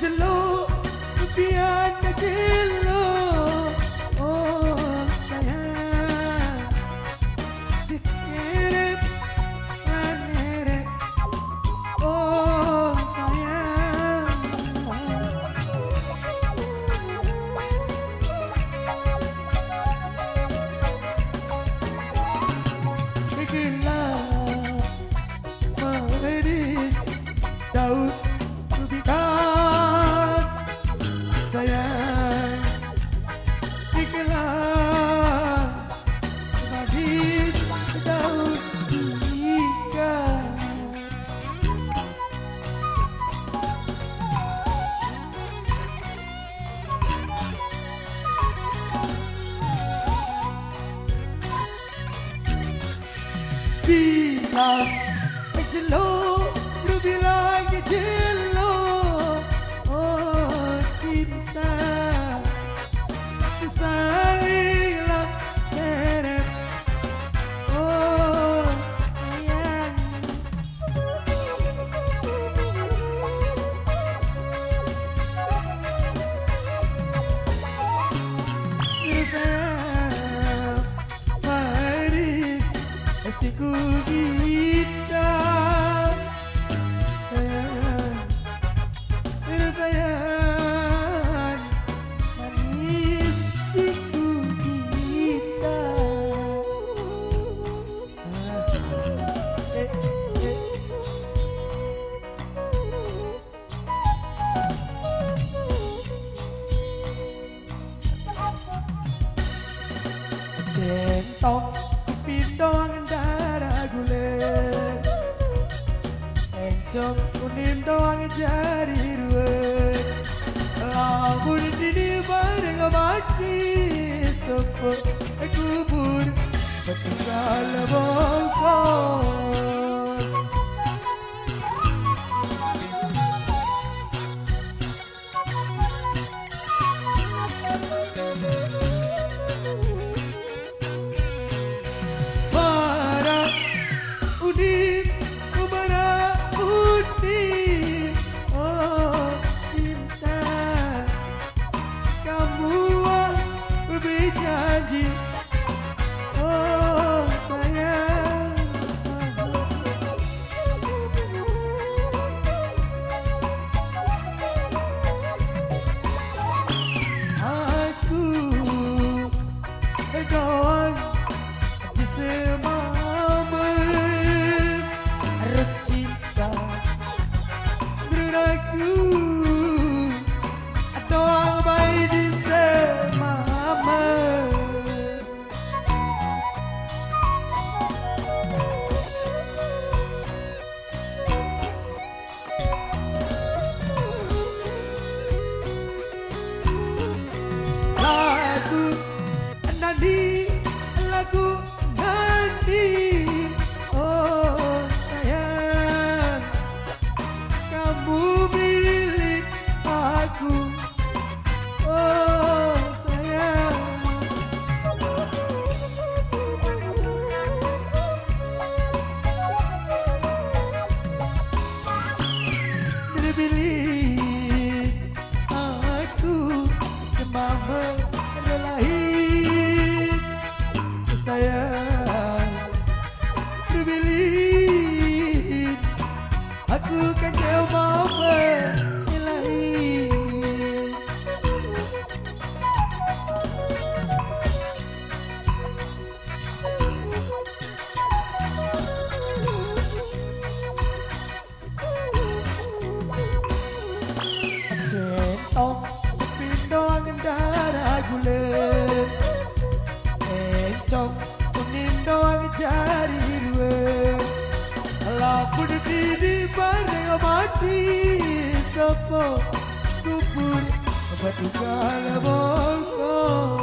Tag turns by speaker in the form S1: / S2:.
S1: Jeluk biar gelo. Oh sayang, si kerep manerep. Oh sayang, gelap manis daun rubikan sayang, gelap manis daun rubikan. Bilang jeluk, lu bilang jeluk. Oh cinta, sesalilah seret. Oh sayang, sayang manis siku kita. Sayang, sayang manis siku kita. Eh, eh. Centong pindong darah gulen, encong kuning doang jadi dua. Lamun ini bareng mati sepuluh kubur ketinggal bongkos. Udin, kubara udin. Oh cinta, kamu berjanji. Oh sayang, aku doang di semama cinta beraku doang baik di semama. Lagu nadi, lagu nadi. Oh sayang, kamu milik aku. Oh sayang, terpilih aku cuma melahir. Sayang, terpilih aku kan coba melahir. Centong pindong darah gulen, encong kuning doang jari dua. Lamun di bareng mati sepo kubur batu kala bongkos.